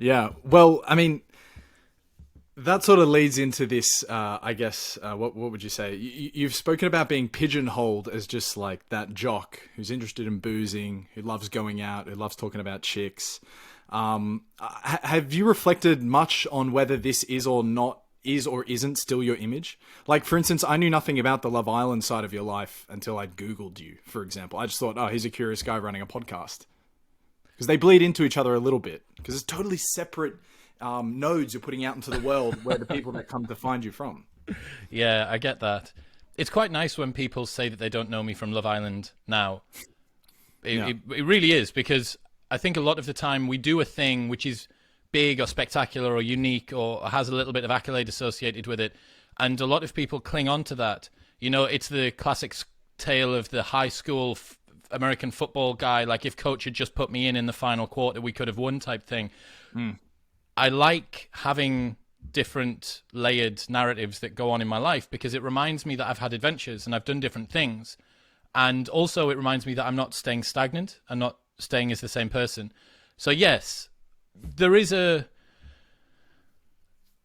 Yeah. Well, I mean, that sort of leads into this, I guess, what would you say? You've spoken about being pigeonholed as just like that jock who's interested in boozing, who loves going out, who loves talking about chicks. Have you reflected much on whether this is or isn't still your image? Like, for instance, I knew nothing about the Love Island side of your life until I Googled you, for example. I just thought, oh, he's a curious guy running a podcast. Because they bleed into each other a little bit. Because it's totally separate nodes you're putting out into the world where the people that come to find you from. Yeah, I get that. It's quite nice when people say that they don't know me from Love Island now. It really is, because I think a lot of the time we do a thing which is big or spectacular or unique or has a little bit of accolade associated with it, and a lot of people cling on to that. You know, it's the classic tale of the high school American football guy, like if coach had just put me in the final quarter, we could have won type thing. I like having different layered narratives that go on in my life because it reminds me that I've had adventures and I've done different things. And also it reminds me that I'm not staying stagnant and not staying as the same person. So yes, there's a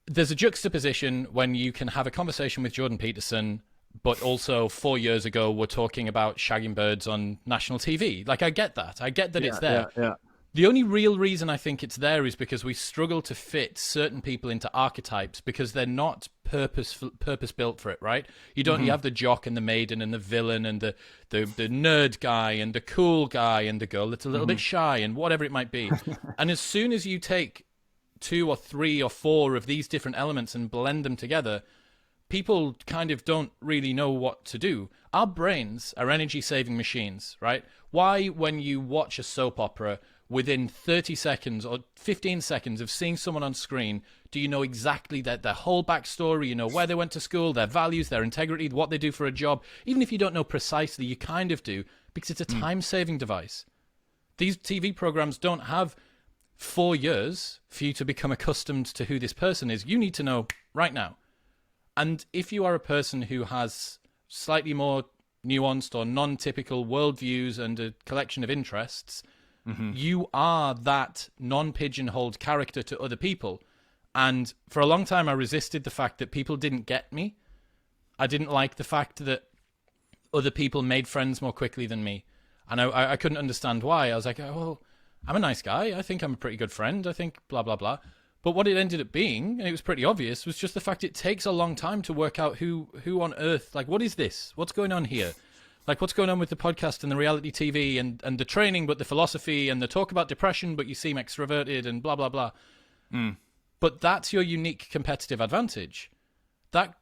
juxtaposition when you can have a conversation with Jordan Peterson, but also 4 years ago we're talking about shagging birds on national TV. Like, I get that. I get that it's there. Yeah. The only real reason I think it's there is because we struggle to fit certain people into archetypes because they're not purpose-built for it, right? You have the jock and the maiden and the villain and the nerd guy and the cool guy and the girl that's a little bit shy and whatever it might be. And as soon as you take 2 or 3 or 4 of these different elements and blend them together, people kind of don't really know what to do. Our brains are energy-saving machines, right? Why, when you watch a soap opera, within 30 seconds or 15 seconds of seeing someone on screen, do you know exactly their whole backstory? You know where they went to school, their values, their integrity, what they do for a job. Even if you don't know precisely, you kind of do, because it's a time-saving device. These TV programs don't have 4 years for you to become accustomed to who this person is. You need to know right now. And if you are a person who has slightly more nuanced or non-typical worldviews and a collection of interests, you are that non-pigeonholed character to other people. And for a long time, I resisted the fact that people didn't get me. I didn't like the fact that other people made friends more quickly than me. And I couldn't understand why. I was like, oh, well, I'm a nice guy. I think I'm a pretty good friend. I think blah, blah, blah. But what it ended up being, and it was pretty obvious, was just the fact it takes a long time to work out who on earth, like, what is this? What's going on here? Like, what's going on with the podcast and the reality TV and the training, but the philosophy and the talk about depression, but you seem extroverted and blah, blah, blah. But that's your unique competitive advantage. That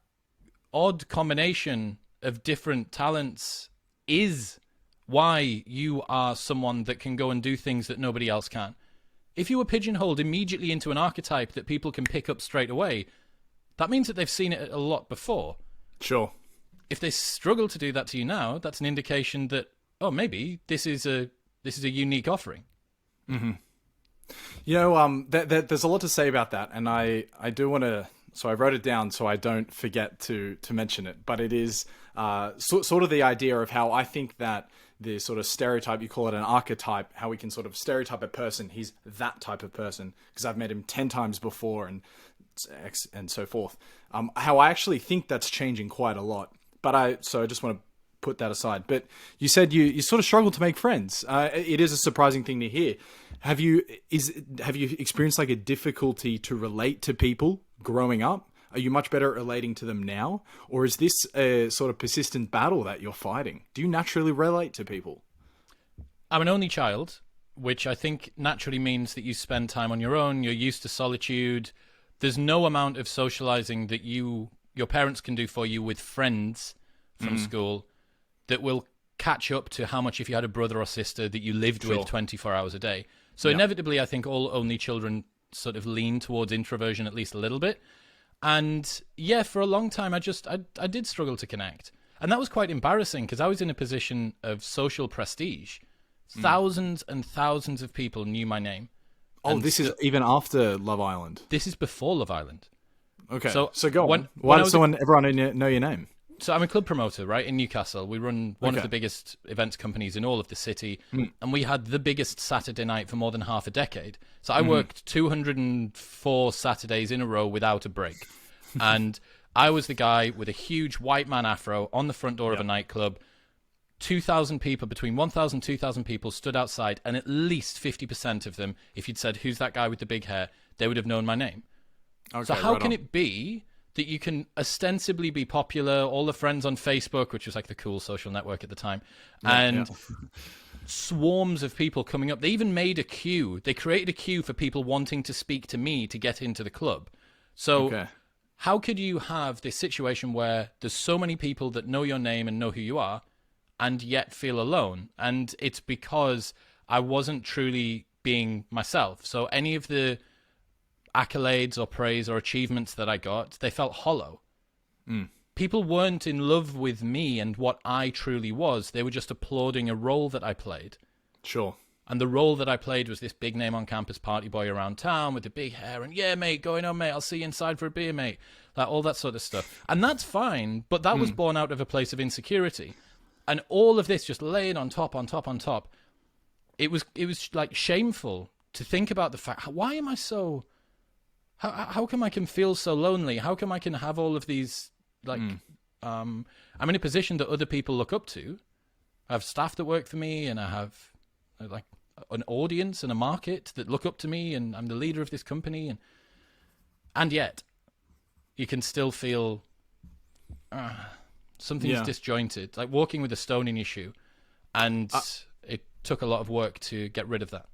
odd combination of different talents is why you are someone that can go and do things that nobody else can. If you were pigeonholed immediately into an archetype that people can pick up straight away, that means that they've seen it a lot before. Sure. If they struggle to do that to you now, that's an indication that, oh, maybe this is a unique offering. You know, there's a lot to say about that, and I do want to. So I wrote it down so I don't forget to mention it. But it is sort of the idea of how I think that the sort of stereotype, you call it an archetype, how we can sort of stereotype a person. He's that type of person because I've met him 10 times before and so forth. How I actually think that's changing quite a lot. But I just want to put that aside. But you said you sort of struggle to make friends. It is a surprising thing to hear. Have you experienced like a difficulty to relate to people growing up? Are you much better at relating to them now? Or is this a sort of persistent battle that you're fighting? Do you naturally relate to people? I'm an only child, which I think naturally means that you spend time on your own. You're used to solitude. There's no amount of socializing that your parents can do for you with friends from school that will catch up to how much if you had a brother or sister that you lived with 24 hours a day. So inevitably, I think all only children sort of lean towards introversion at least a little bit. And yeah, for a long time, I did struggle to connect. And that was quite embarrassing because I was in a position of social prestige. Thousands and thousands of people knew my name. Oh, and this is even after Love Island. This is before Love Island. Okay, so go on. When Why does everyone know your name? So I'm a club promoter, right, in Newcastle. We run one of the biggest events companies in all of the city, and we had the biggest Saturday night for more than half a decade. So I worked 204 Saturdays in a row without a break. And I was the guy with a huge white man afro on the front door of a nightclub. 2,000 people, between 1,000 and 2,000 people stood outside, and at least 50% of them, if you'd said, who's that guy with the big hair, they would have known my name. Okay, so how can it be that you can ostensibly be popular, all the friends on Facebook, which was like the cool social network at the time, and swarms of people coming up. They even made a queue. They created a queue for people wanting to speak to me to get into the club. So how could you have this situation where there's so many people that know your name and know who you are, and yet feel alone? And it's because I wasn't truly being myself. So any of the accolades or praise or achievements that I got, they felt hollow. People weren't in love with me and what I truly was. They were just applauding a role that I played. Sure. And the role that I played was this big name on campus party boy around town with the big hair and, yeah, mate, going on, mate, I'll see you inside for a beer, mate. Like all that sort of stuff. And that's fine, but that was born out of a place of insecurity. And all of this just laid on top, on top, on top. It was like shameful to think about the fact, why am I so... How come I can feel so lonely? How come I can have all of these, like, I'm in a position that other people look up to. I have staff that work for me, and I have, like, an audience and a market that look up to me, and I'm the leader of this company. And yet, you can still feel something's disjointed, like walking with a stone in your shoe. And it took a lot of work to get rid of that.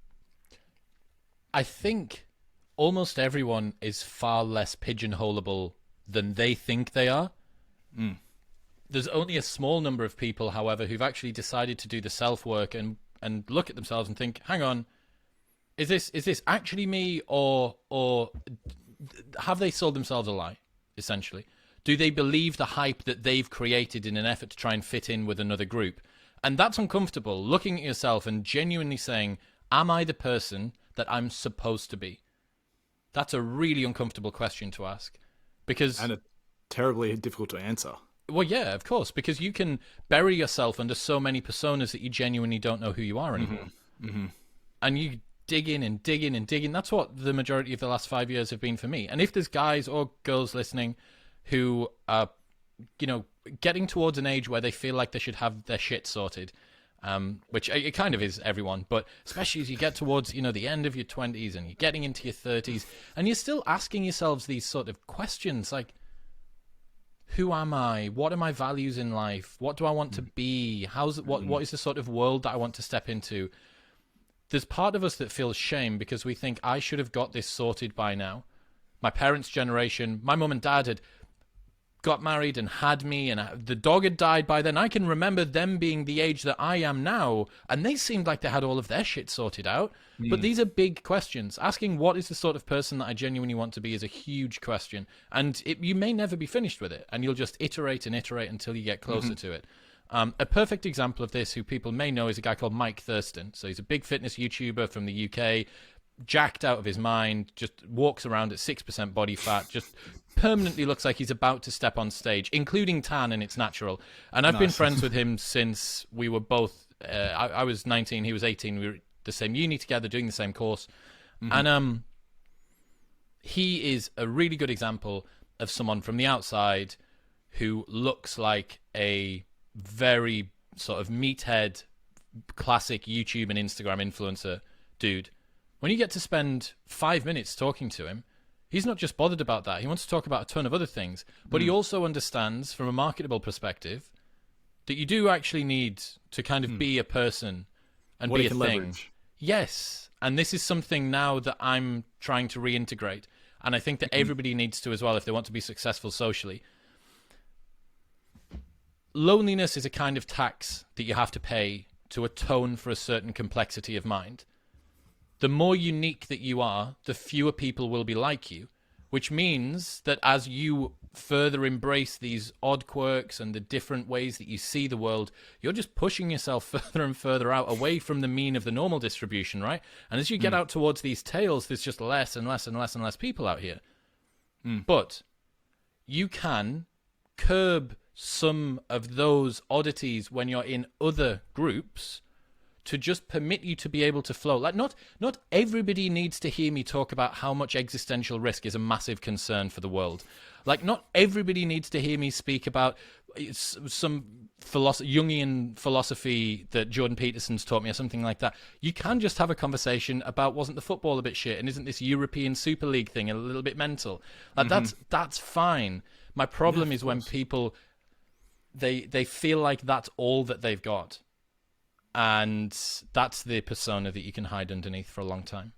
I think... almost everyone is far less pigeonholable than they think they are. There's only a small number of people, however, who've actually decided to do the self-work and look at themselves and think, hang on, is this actually me, or have they sold themselves a lie, essentially? Do they believe the hype that they've created in an effort to try and fit in with another group? And that's uncomfortable, looking at yourself and genuinely saying, am I the person that I'm supposed to be? That's a really uncomfortable question to ask, because... and terribly difficult to answer. Well, yeah, of course, because you can bury yourself under so many personas that you genuinely don't know who you are anymore. And you dig in and dig in and dig in. That's what the majority of the last 5 years have been for me. And if there's guys or girls listening who are, getting towards an age where they feel like they should have their shit sorted, which it kind of is everyone, but especially as you get towards, the end of your 20s and you're getting into your 30s, and you're still asking yourselves these sort of questions like, who am I? What are my values in life? What do I want to be? What is the sort of world that I want to step into? There's part of us that feels shame because we think I should have got this sorted by now. My parents' generation, my mum and dad had got married and had me, and the dog had died by then. I can remember them being the age that I am now, and they seemed like they had all of their shit sorted out. But these are big questions. Asking what is the sort of person that I genuinely want to be is a huge question, and you may never be finished with it, and you'll just iterate and iterate until you get closer to it. A perfect example of this, who people may know, is a guy called Mike Thurston. So he's a big fitness YouTuber from the UK, jacked out of his mind, just walks around at 6% body fat, just permanently looks like he's about to step on stage, including tan, and it's natural. And I've been friends with him since we were both, I was 19, he was 18, we were at the same uni together, doing the same course. And he is a really good example of someone from the outside who looks like a very sort of meathead, classic YouTube and Instagram influencer dude. When you get to spend 5 minutes talking to him, he's not just bothered about that. He wants to talk about a ton of other things. But he also understands, from a marketable perspective, that you do actually need to kind of be a person and be a thing. Leverage. Yes. And this is something now that I'm trying to reintegrate. And I think that everybody needs to as well if they want to be successful socially. Loneliness is a kind of tax that you have to pay to atone for a certain complexity of mind. The more unique that you are, the fewer people will be like you, which means that as you further embrace these odd quirks and the different ways that you see the world, you're just pushing yourself further and further out away from the mean of the normal distribution, right? And as you get out towards these tails, there's just less and less and less and less people out here. But you can curb some of those oddities when you're in other groups to just permit you to be able to flow. Like, not everybody needs to hear me talk about how much existential risk is a massive concern for the world. Like, not everybody needs to hear me speak about some Jungian philosophy that Jordan Peterson's taught me or something like that. You can just have a conversation about, wasn't the football a bit shit, and isn't this European Super League thing a little bit mental? Like, that's fine. My problem is when people they feel like that's all that they've got. And that's the persona that you can hide underneath for a long time.